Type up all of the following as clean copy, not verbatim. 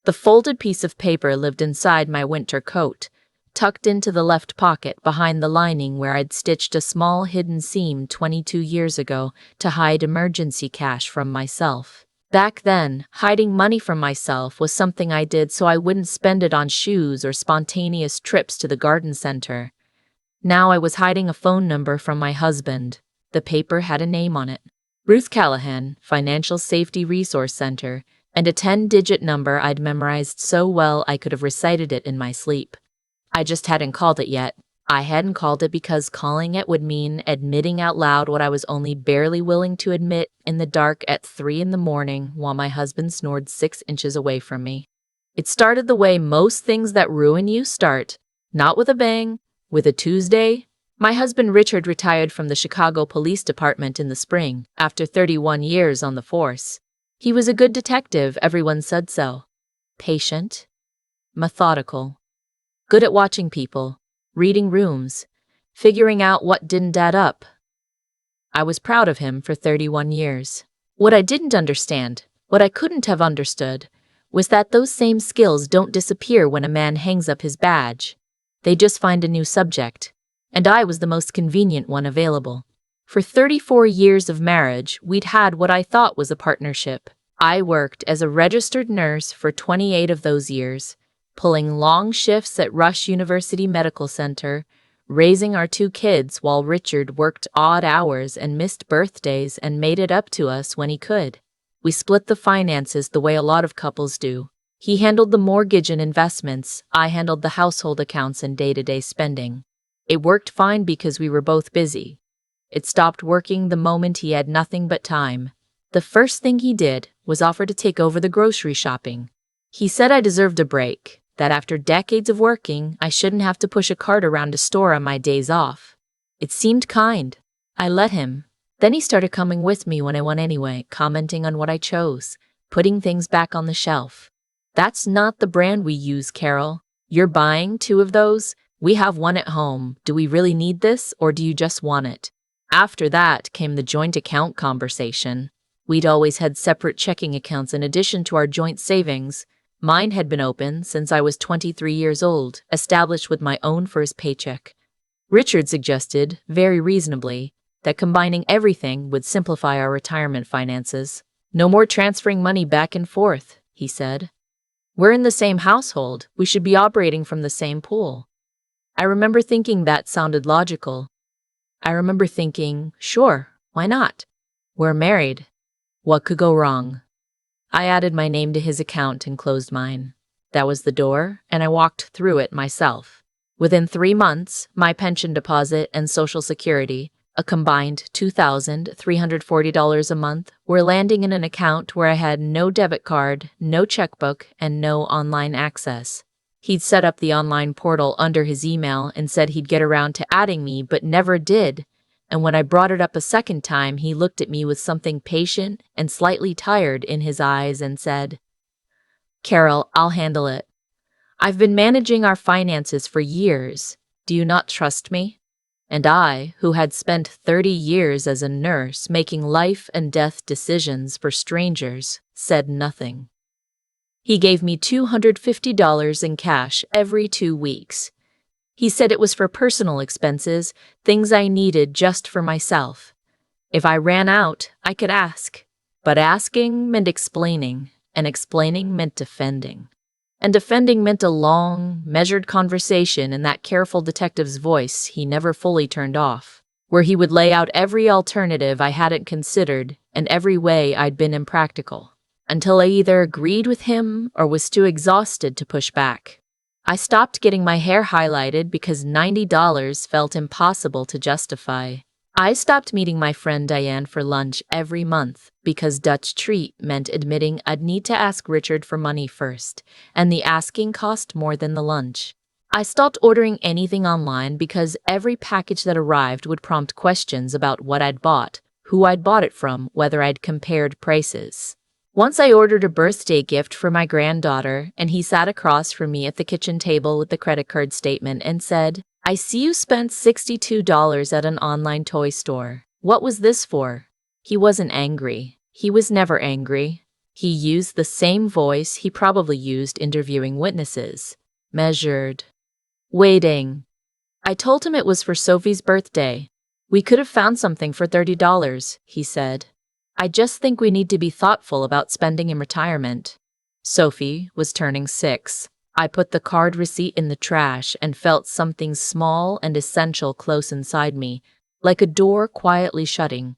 The folded piece of paper lived inside my winter coat, tucked into the left pocket behind the lining where I'd stitched a small hidden seam 22 years ago to hide emergency cash from myself. Back then, hiding money from myself was something I did so I wouldn't spend it on shoes or spontaneous trips to the garden center. Now I was hiding a phone number from my husband. The paper had a name on it. Ruth Callahan, Financial Safety Resource Center, and a 10-digit number I'd memorized so well I could have recited it in my sleep. I just hadn't called it yet. I hadn't called it because calling it would mean admitting out loud what I was only barely willing to admit in the dark at 3 a.m. while my husband snored 6 inches away from me. It started the way most things that ruin you start. Not with a bang, with a Tuesday. My husband Richard retired from the Chicago Police Department in the spring, after 31 years on the force. He was a good detective, everyone said so. Patient, methodical, good at watching people, reading rooms, figuring out what didn't add up. I was proud of him for 31 years. What I didn't understand, what I couldn't have understood, was that those same skills don't disappear when a man hangs up his badge. They just find a new subject, and I was the most convenient one available. For 34 years of marriage, we'd had what I thought was a partnership. I worked as a registered nurse for 28 of those years, pulling long shifts at Rush University Medical Center, raising our 2 kids while Richard worked odd hours and missed birthdays and made it up to us when he could. We split the finances the way a lot of couples do. He handled the mortgage and investments, I handled the household accounts and day-to-day spending. It worked fine because we were both busy. It stopped working the moment he had nothing but time. The first thing he did was offer to take over the grocery shopping. He said I deserved a break, that after decades of working, I shouldn't have to push a cart around a store on my days off. It seemed kind. I let him. Then he started coming with me when I went anyway, commenting on what I chose, putting things back on the shelf. That's not the brand we use, Carol. You're buying 2 of those? We have one at home. Do we really need this, or do you just want it? After that came the joint account conversation. We'd always had separate checking accounts in addition to our joint savings. Mine had been open since I was 23 years old, established with my own first paycheck. Richard suggested, very reasonably, that combining everything would simplify our retirement finances. No more transferring money back and forth, he said. We're in the same household. We should be operating from the same pool. I remember thinking that sounded logical. I remember thinking, sure, why not? We're married. What could go wrong? I added my name to his account and closed mine. That was the door, and I walked through it myself. Within 3 months, my pension deposit and Social Security, a combined $2,340 a month, were landing in an account where I had no debit card, no checkbook, and no online access. He'd set up the online portal under his email and said he'd get around to adding me, but never did. And when I brought it up a second time, he looked at me with something patient and slightly tired in his eyes and said, Carol, I'll handle it. I've been managing our finances for years. Do you not trust me? And I, who had spent 30 years as a nurse making life and death decisions for strangers, said nothing. He gave me $250 in cash every 2 weeks. He said it was for personal expenses, things I needed just for myself. If I ran out, I could ask. But asking meant explaining, and explaining meant defending. And defending meant a long, measured conversation in that careful detective's voice he never fully turned off, where he would lay out every alternative I hadn't considered and every way I'd been impractical, until I either agreed with him or was too exhausted to push back. I stopped getting my hair highlighted because $90 felt impossible to justify. I stopped meeting my friend Diane for lunch every month because Dutch treat meant admitting I'd need to ask Richard for money first, and the asking cost more than the lunch. I stopped ordering anything online because every package that arrived would prompt questions about what I'd bought, who I'd bought it from, whether I'd compared prices. Once I ordered a birthday gift for my granddaughter, and he sat across from me at the kitchen table with the credit card statement and said, I see you spent $62 at an online toy store. What was this for? He wasn't angry. He was never angry. He used the same voice he probably used interviewing witnesses. Measured. Waiting. I told him it was for Sophie's birthday. We could have found something for $30, he said. I just think we need to be thoughtful about spending in retirement. Sophie was turning 6. I put the card receipt in the trash and felt something small and essential close inside me, like a door quietly shutting.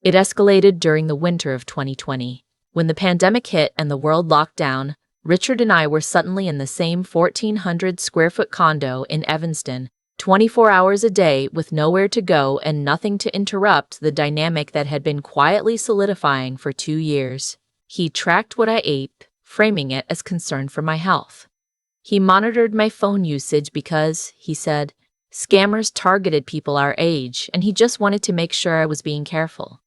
It escalated during the winter of 2020. When the pandemic hit and the world locked down, Richard and I were suddenly in the same 1,400 square foot condo in Evanston, 24 hours a day with nowhere to go and nothing to interrupt the dynamic that had been quietly solidifying for 2 years. He tracked what I ate, framing it as concern for my health. He monitored my phone usage because, he said, scammers targeted people our age, and he just wanted to make sure I was being careful.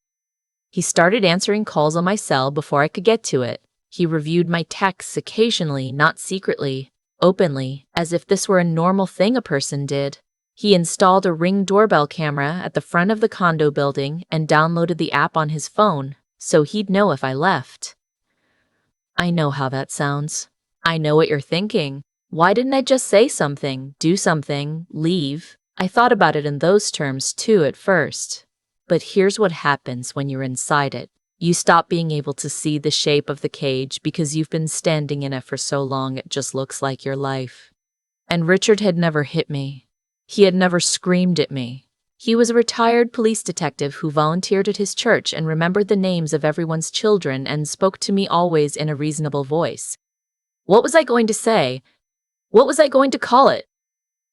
He started answering calls on my cell before I could get to it. He reviewed my texts occasionally, not secretly, openly, as if this were a normal thing a person did. He installed a Ring doorbell camera at the front of the condo building and downloaded the app on his phone, so he'd know if I left. I know how that sounds. I know what you're thinking. Why didn't I just say something, do something, leave? I thought about it in those terms too at first. But here's what happens when you're inside it. You stop being able to see the shape of the cage because you've been standing in it for so long it just looks like your life. And Richard had never hit me. He had never screamed at me. He was a retired police detective who volunteered at his church and remembered the names of everyone's children and spoke to me always in a reasonable voice. What was I going to say? What was I going to call it?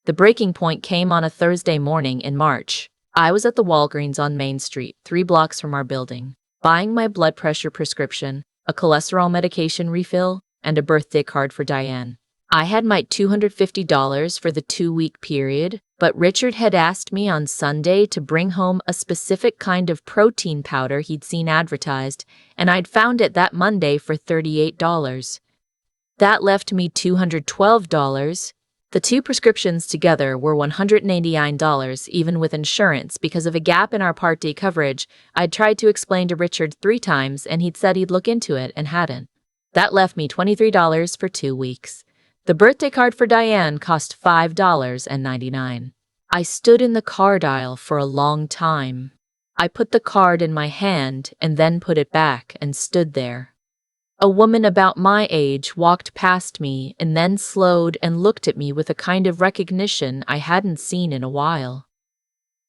The breaking point came on a Thursday morning in March. I was at the Walgreens on Main Street, 3 blocks from our building, buying my blood pressure prescription, a cholesterol medication refill, and a birthday card for Diane. I had my $250 for the 2-week period, but Richard had asked me on Sunday to bring home a specific kind of protein powder he'd seen advertised, and I'd found it that Monday for $38. That left me $212. The 2 prescriptions together were $189, even with insurance, because of a gap in our Part D coverage. I'd tried to explain to Richard 3 times, and he'd said he'd look into it and hadn't. That left me $23 for 2 weeks. The birthday card for Diane cost $5.99. I stood in the card aisle for a long time. I put the card in my hand and then put it back and stood there. A woman about my age walked past me and then slowed and looked at me with a kind of recognition I hadn't seen in a while.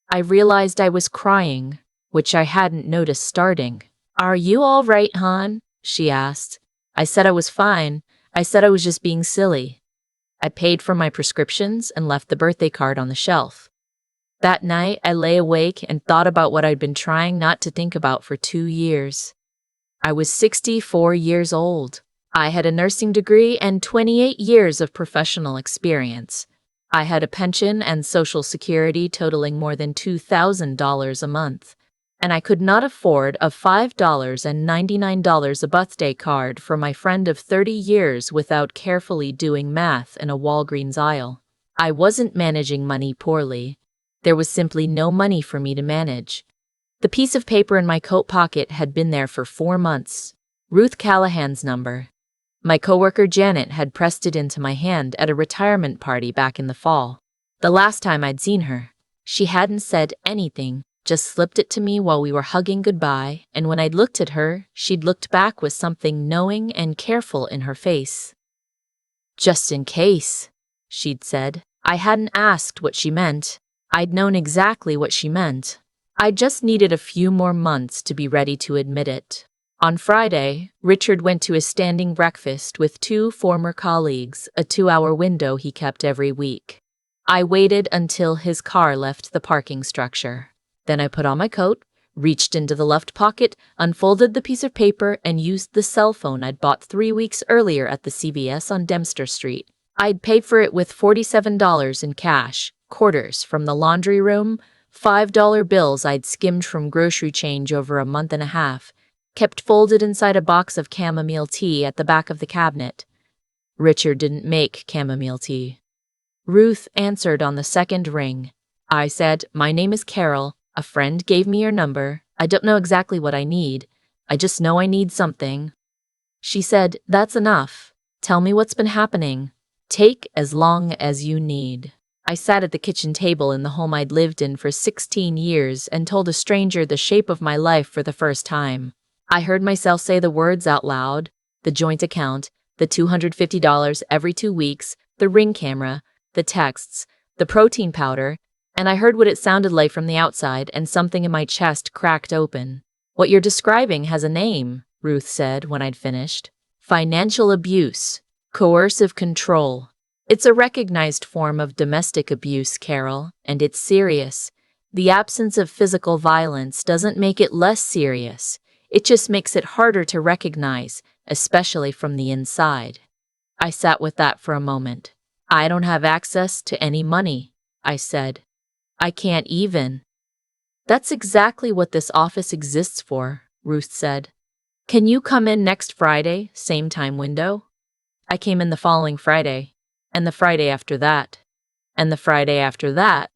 I realized I was crying, which I hadn't noticed starting. "Are you all right, hon?" she asked. I said I was fine. I said I was just being silly. I paid for my prescriptions and left the birthday card on the shelf. That night, I lay awake and thought about what I'd been trying not to think about for 2 years. I was 64 years old. I had a nursing degree and 28 years of professional experience. I had a pension and Social Security totaling more than $2,000 a month, and I could not afford a $5.99 a birthday card for my friend of 30 years without carefully doing math in a Walgreens aisle. I wasn't managing money poorly. There was simply no money for me to manage. The piece of paper in my coat pocket had been there for 4 months. Ruth Callahan's number. My coworker Janet had pressed it into my hand at a retirement party back in the fall. The last time I'd seen her. She hadn't said anything, just slipped it to me while we were hugging goodbye, and when I'd looked at her, she'd looked back with something knowing and careful in her face. "Just in case," she'd said. I hadn't asked what she meant. I'd known exactly what she meant. I just needed a few more months to be ready to admit it. On Friday, Richard went to a standing breakfast with 2 former colleagues, a 2-hour window he kept every week. I waited until his car left the parking structure. Then I put on my coat, reached into the left pocket, unfolded the piece of paper, and used the cell phone I'd bought 3 weeks earlier at the CVS on Dempster Street. I'd paid for it with $47 in cash, quarters from the laundry room, $5 bills I'd skimmed from grocery change over a month and a half, kept folded inside a box of chamomile tea at the back of the cabinet. Richard didn't make chamomile tea. Ruth answered on the second ring. I said, "My name is Carol. A friend gave me your number. I don't know exactly what I need. I just know I need something." She said, "That's enough. Tell me what's been happening. Take as long as you need." I sat at the kitchen table in the home I'd lived in for 16 years and told a stranger the shape of my life for the first time. I heard myself say the words out loud: the joint account, the $250 every 2 weeks, the Ring camera, the texts, the protein powder, and I heard what it sounded like from the outside, and something in my chest cracked open. "What you're describing has a name," Ruth said when I'd finished. "Financial abuse. Coercive control. It's a recognized form of domestic abuse, Carol, and it's serious. The absence of physical violence doesn't make it less serious. It just makes it harder to recognize, especially from the inside." I sat with that for a moment. "I don't have access to any money," I said. "I can't even." "That's exactly what this office exists for," Ruth said. "Can you come in next Friday, same time window?" I came in the following Friday, and the Friday after that, and the Friday after that.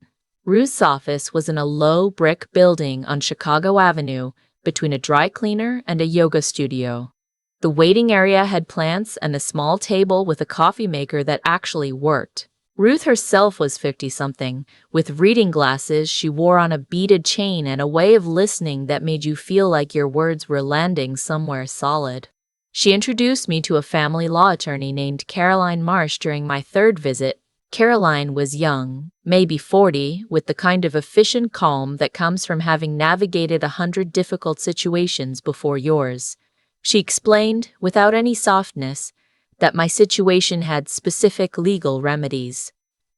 Ruth's office was in a low brick building on Chicago Avenue between a dry cleaner and a yoga studio. The waiting area had plants and a small table with a coffee maker that actually worked. Ruth herself was 50-something, with reading glasses she wore on a beaded chain and a way of listening that made you feel like your words were landing somewhere solid. She introduced me to a family law attorney named Caroline Marsh during my third visit. Caroline was young, maybe 40, with the kind of efficient calm that comes from having navigated 100 difficult situations before yours. She explained, without any softness, that my situation had specific legal remedies.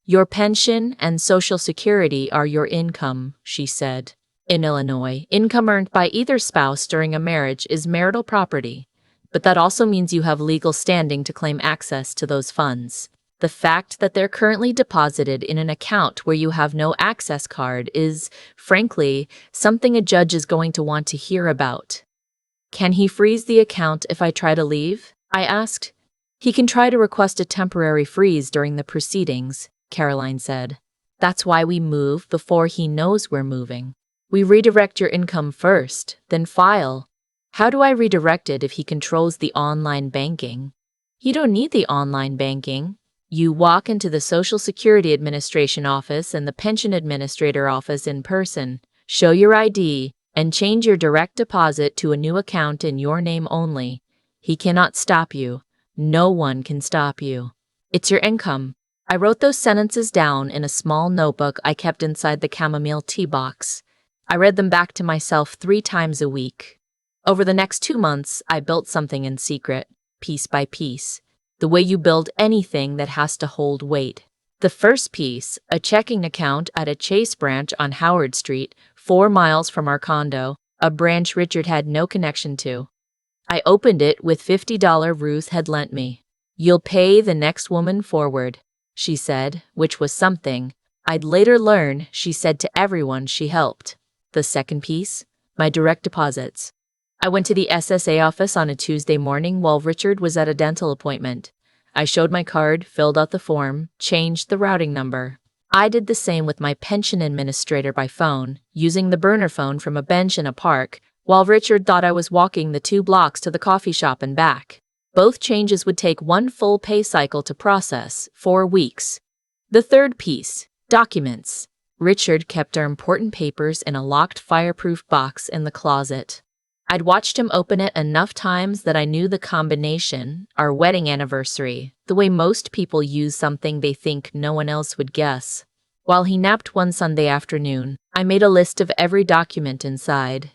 "Your pension and Social Security are your income," she said. "In Illinois, income earned by either spouse during a marriage is marital property, but that also means you have legal standing to claim access to those funds. The fact that they're currently deposited in an account where you have no access card is, frankly, something a judge is going to want to hear about." "Can he freeze the account if I try to leave?" I asked. "He can try to request a temporary freeze during the proceedings," Caroline said. "That's why we move before he knows we're moving. We redirect your income first, then file." "How do I redirect it if he controls the online banking?" "You don't need the online banking. You walk into the Social Security Administration office and the Pension Administrator office in person, show your ID, and change your direct deposit to a new account in your name only. He cannot stop you. No one can stop you. It's your income." I wrote those sentences down in a small notebook I kept inside the chamomile tea box. I read them back to myself 3 times a week. Over the next 2 months, I built something in secret, piece by piece, the way you build anything that has to hold weight. The first piece, a checking account at a Chase branch on Howard Street, 4 miles from our condo, a branch Richard had no connection to. I opened it with $50 Ruth had lent me. "You'll pay the next woman forward," she said, which was something I'd later learn she said to everyone she helped. The second piece, my direct deposits. I went to the SSA office on a Tuesday morning while Richard was at a dental appointment. I showed my card, filled out the form, changed the routing number. I did the same with my pension administrator by phone, using the burner phone from a bench in a park, while Richard thought I was walking the 2 blocks to the coffee shop and back. Both changes would take 1 full pay cycle to process, 4 weeks. The third piece, documents. Richard kept our important papers in a locked fireproof box in the closet. I'd watched him open it enough times that I knew the combination, our wedding anniversary, the way most people use something they think no one else would guess. While he napped one Sunday afternoon, I made a list of every document inside.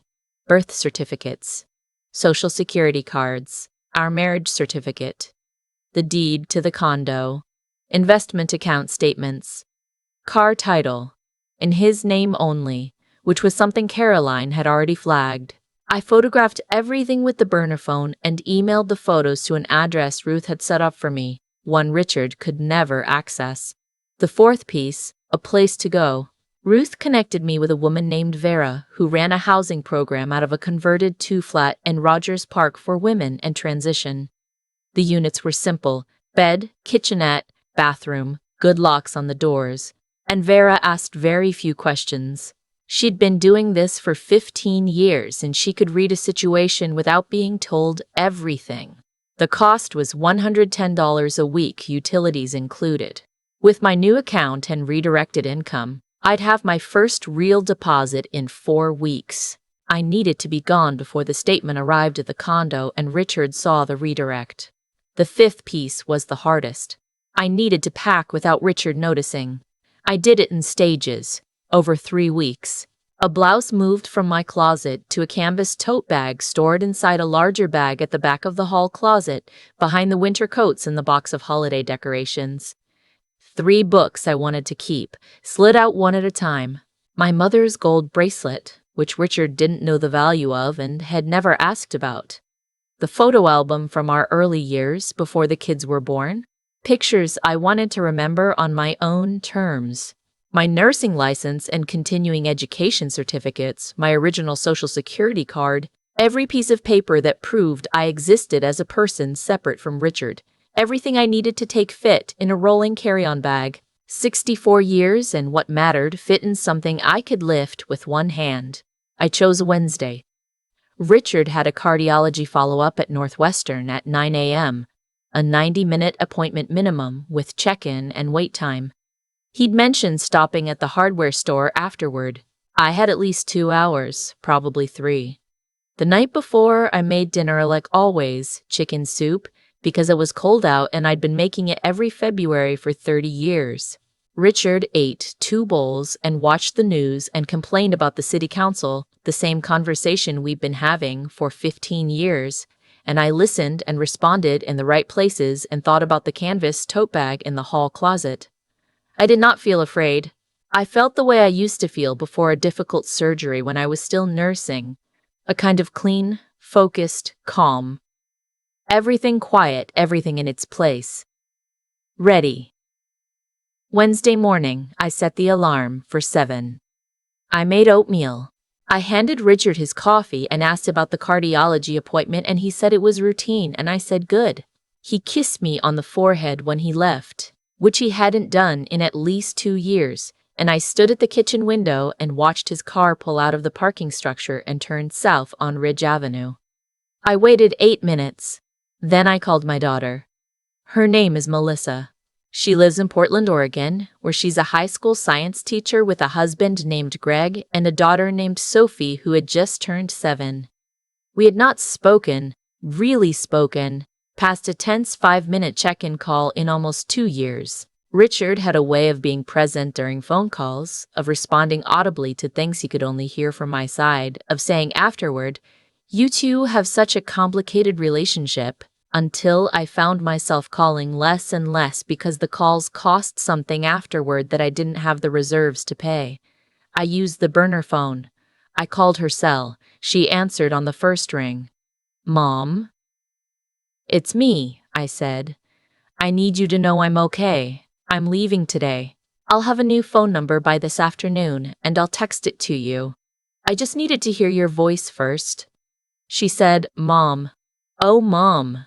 Birth certificates, Social Security cards, our marriage certificate, the deed to the condo, investment account statements, car title, in his name only, which was something Caroline had already flagged. I photographed everything with the burner phone and emailed the photos to an address Ruth had set up for me, one Richard could never access. The fourth piece, a place to go. Ruth connected me with a woman named Vera who ran a housing program out of a converted 2-flat in Rogers Park for women and transition. The units were simple: bed, kitchenette, bathroom, good locks on the doors, and Vera asked very few questions. She'd been doing this for 15 years and she could read a situation without being told everything. The cost was $110 a week, utilities included. With my new account and redirected income, I'd have my first real deposit in 4 weeks. I needed to be gone before the statement arrived at the condo and Richard saw the redirect. The 5th piece was the hardest. I needed to pack without Richard noticing. I did it in stages, over 3 weeks. A blouse moved from my closet to a canvas tote bag stored inside a larger bag at the back of the hall closet, behind the winter coats and the box of holiday decorations. 3 books I wanted to keep, slid out one at a time. My mother's gold bracelet, which Richard didn't know the value of and had never asked about. The photo album from our early years before the kids were born. Pictures I wanted to remember on my own terms. My nursing license and continuing education certificates, my original Social Security card, every piece of paper that proved I existed as a person separate from Richard. Everything I needed to take fit in a rolling carry-on bag. 64 years and what mattered fit in something I could lift with one hand. I chose a Wednesday. Richard had a cardiology follow-up at Northwestern at 9 a.m., a 90-minute appointment minimum with check-in and wait time. He'd mentioned stopping at the hardware store afterward. I had at least 2 hours, probably 3. The night before, I made dinner like always, chicken soup, because it was cold out and I'd been making it every February for 30 years. Richard ate 2 bowls and watched the news and complained about the city council, the same conversation we'd been having for 15 years, and I listened and responded in the right places and thought about the canvas tote bag in the hall closet. I did not feel afraid. I felt the way I used to feel before a difficult surgery when I was still nursing, a kind of clean, focused calm. Everything quiet, everything in its place. Ready. Wednesday morning, I set the alarm for 7. I made oatmeal. I handed Richard his coffee and asked about the cardiology appointment, and he said it was routine, and I said good. He kissed me on the forehead when he left, which he hadn't done in at least 2 years, and I stood at the kitchen window and watched his car pull out of the parking structure and turn south on Ridge Avenue. I waited 8 minutes. Then I called my daughter. Her name is Melissa. She lives in Portland, Oregon, where she's a high school science teacher with a husband named Greg and a daughter named Sophie who had just turned 7. We had not spoken, really spoken, past a tense 5-minute check-in call in almost 2 years. Richard had a way of being present during phone calls, of responding audibly to things he could only hear from my side, of saying afterward, "You two have such a complicated relationship," until I found myself calling less and less because the calls cost something afterward that I didn't have the reserves to pay. I used the burner phone. I called her cell. She answered on the first ring. "Mom?" "It's me," I said. "I need you to know I'm okay. I'm leaving today. I'll have a new phone number by this afternoon, and I'll text it to you. I just needed to hear your voice first." She said, "Mom." "Oh, Mom."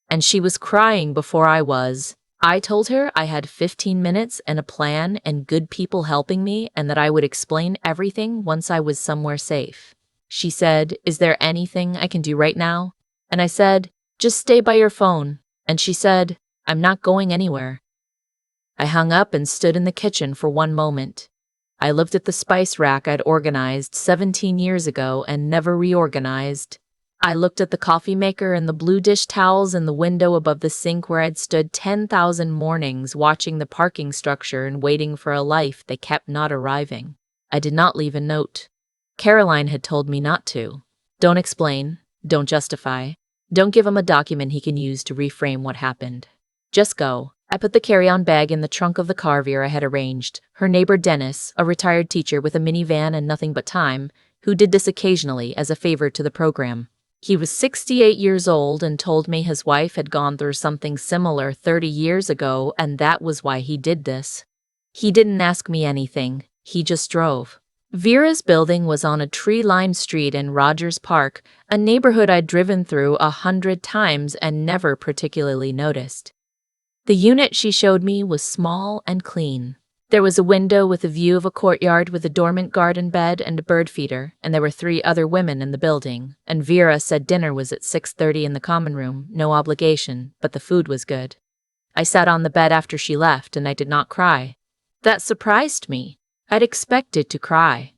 And she was crying before I was. I told her I had 15 minutes and a plan and good people helping me and that I would explain everything once I was somewhere safe. She said, "Is there anything I can do right now?" And I said, "Just stay by your phone." And she said, "I'm not going anywhere." I hung up and stood in the kitchen for one moment. I looked at the spice rack I'd organized 17 years ago and never reorganized. I looked at the coffee maker and the blue dish towels in the window above the sink where I'd stood 10,000 mornings watching the parking structure and waiting for a life that kept not arriving. I did not leave a note. Caroline had told me not to. Don't explain. Don't justify. Don't give him a document he can use to reframe what happened. Just go. I put the carry-on bag in the trunk of the car Vera had arranged. Her neighbor Dennis, a retired teacher with a minivan and nothing but time, who did this occasionally as a favor to the program. He was 68 years old and told me his wife had gone through something similar 30 years ago, and that was why he did this. He didn't ask me anything. He just drove. Vera's building was on a tree-lined street in Rogers Park, a neighborhood I'd driven through 100 times and never particularly noticed. The unit she showed me was small and clean. There was a window with a view of a courtyard with a dormant garden bed and a bird feeder, and there were 3 other women in the building, and Vera said dinner was at 6:30 in the common room, no obligation, but the food was good. I sat on the bed after she left, and I did not cry. That surprised me. I'd expected to cry.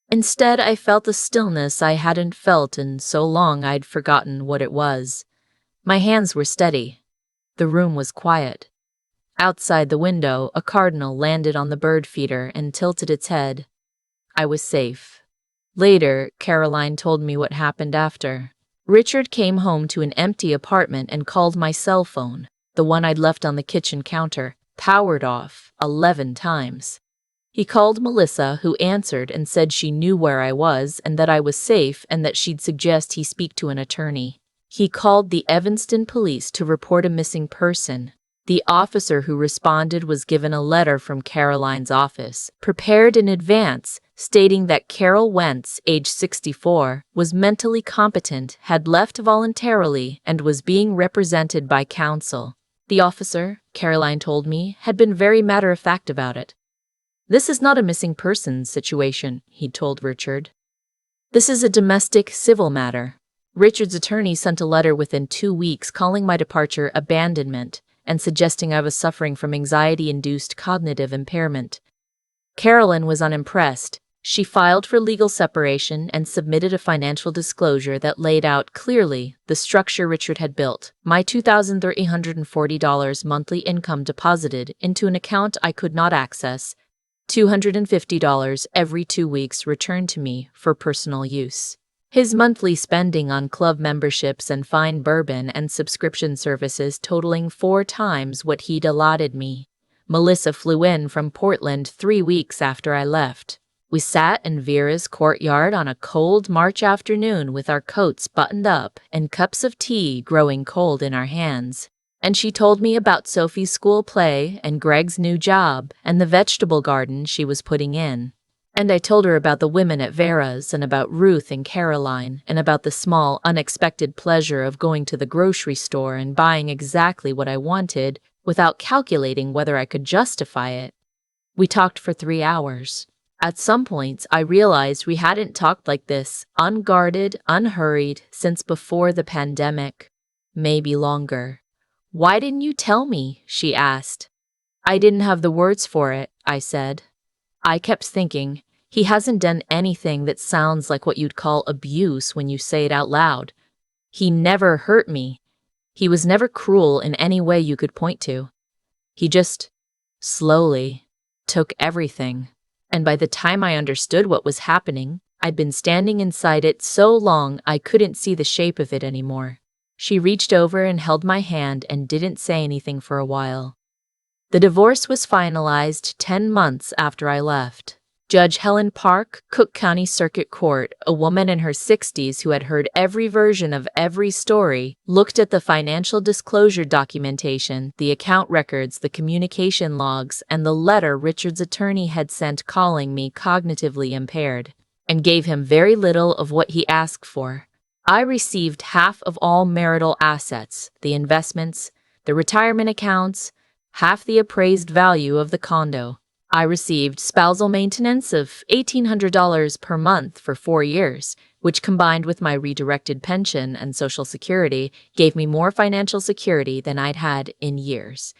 Instead, I felt a stillness I hadn't felt in so long I'd forgotten what it was. My hands were steady. The room was quiet. Outside the window, a cardinal landed on the bird feeder and tilted its head. I was safe. Later, Caroline told me what happened after. Richard came home to an empty apartment and called my cell phone, the one I'd left on the kitchen counter, powered off 11 times. He called Melissa, who answered and said she knew where I was and that I was safe and that she'd suggest he speak to an attorney. He called the Evanston police to report a missing person. The officer who responded was given a letter from Caroline's office, prepared in advance, stating that Carol Wentz, age 64, was mentally competent, had left voluntarily, and was being represented by counsel. The officer, Caroline told me, had been very matter-of-fact about it. "This is not a missing persons situation," he told Richard. "This is a domestic civil matter." Richard's attorney sent a letter within 2 weeks calling my departure abandonment and suggesting I was suffering from anxiety-induced cognitive impairment. Carolyn was unimpressed. She filed for legal separation and submitted a financial disclosure that laid out clearly the structure Richard had built. My $2,340 monthly income deposited into an account I could not access, $250 every 2 weeks returned to me for personal use. His monthly spending on club memberships and fine bourbon and subscription services totaling 4 times what he'd allotted me. Melissa flew in from Portland 3 weeks after I left. We sat in Vera's courtyard on a cold March afternoon with our coats buttoned up and cups of tea growing cold in our hands. And she told me about Sophie's school play and Greg's new job and the vegetable garden she was putting in. And I told her about the women at Vera's and about Ruth and Caroline and about the small, unexpected pleasure of going to the grocery store and buying exactly what I wanted without calculating whether I could justify it. We talked for 3 hours. At some points, I realized we hadn't talked like this, unguarded, unhurried, since before the pandemic. Maybe longer. "Why didn't you tell me?" she asked. "I didn't have the words for it," I said. I kept thinking, he hasn't done anything that sounds like what you'd call abuse when you say it out loud. He never hurt me. He was never cruel in any way you could point to. He just, slowly, took everything. And by the time I understood what was happening, I'd been standing inside it so long I couldn't see the shape of it anymore. She reached over and held my hand and didn't say anything for a while. The divorce was finalized 10 months after I left. Judge Helen Park, Cook County Circuit Court, a woman in her 60s who had heard every version of every story, looked at the financial disclosure documentation, the account records, the communication logs, and the letter Richard's attorney had sent calling me cognitively impaired, and gave him very little of what he asked for. I received half of all marital assets, the investments, the retirement accounts, half the appraised value of the condo. I received spousal maintenance of $1,800 per month for 4 years, which combined with my redirected pension and Social Security gave me more financial security than I'd had in years.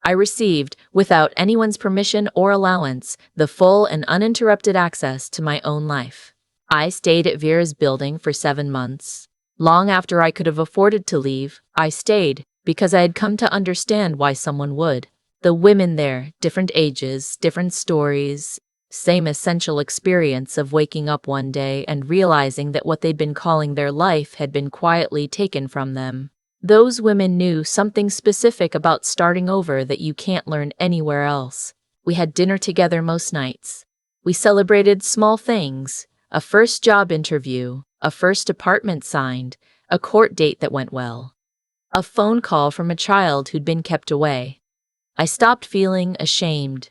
I received, without anyone's permission or allowance, the full and uninterrupted access to my own life. I stayed at Vera's building for 7 months. Long after I could have afforded to leave, I stayed because I had come to understand why someone would. The women there, different ages, different stories, same essential experience of waking up one day and realizing that what they'd been calling their life had been quietly taken from them. Those women knew something specific about starting over that you can't learn anywhere else. We had dinner together most nights. We celebrated small things, a first job interview, a first apartment signed, a court date that went well, a phone call from a child who'd been kept away. I stopped feeling ashamed.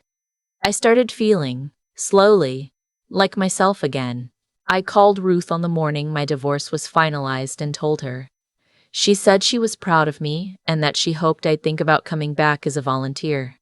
I started feeling, slowly, like myself again. I called Ruth on the morning my divorce was finalized and told her. She said she was proud of me and that she hoped I'd think about coming back as a volunteer.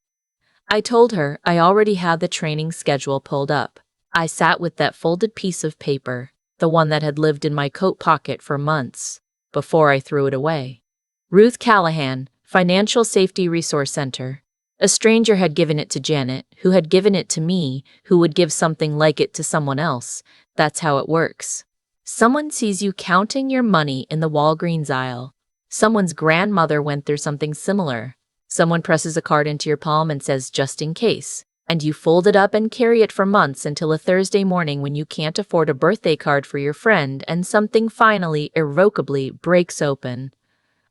I told her I already had the training schedule pulled up. I sat with that folded piece of paper, the one that had lived in my coat pocket for months, before I threw it away. Ruth Callahan, Financial Safety Resource Center. A stranger had given it to Janet, who had given it to me, who would give something like it to someone else. That's how it works. Someone sees you counting your money in the Walgreens aisle. Someone's grandmother went through something similar. Someone presses a card into your palm and says, just in case. And you fold it up and carry it for months until a Thursday morning when you can't afford a birthday card for your friend and something finally, irrevocably breaks open.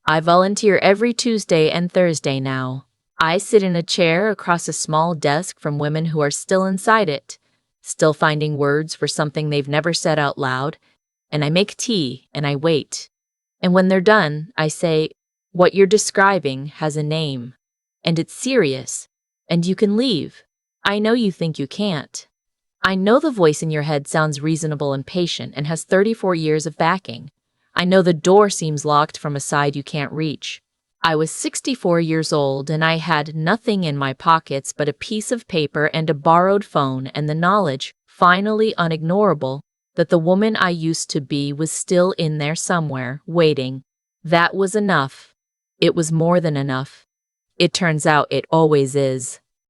I volunteer every Tuesday and Thursday now. I sit in a chair across a small desk from women who are still inside it, still finding words for something they've never said out loud, and I make tea and I wait. And when they're done, I say, what you're describing has a name, and it's serious, and you can leave. I know you think you can't. I know the voice in your head sounds reasonable and patient and has 34 years of backing. I know the door seems locked from a side you can't reach. I was 64 years old and I had nothing in my pockets but a piece of paper and a borrowed phone and the knowledge, finally unignorable, that the woman I used to be was still in there somewhere, waiting. That was enough. It was more than enough. It turns out it always is.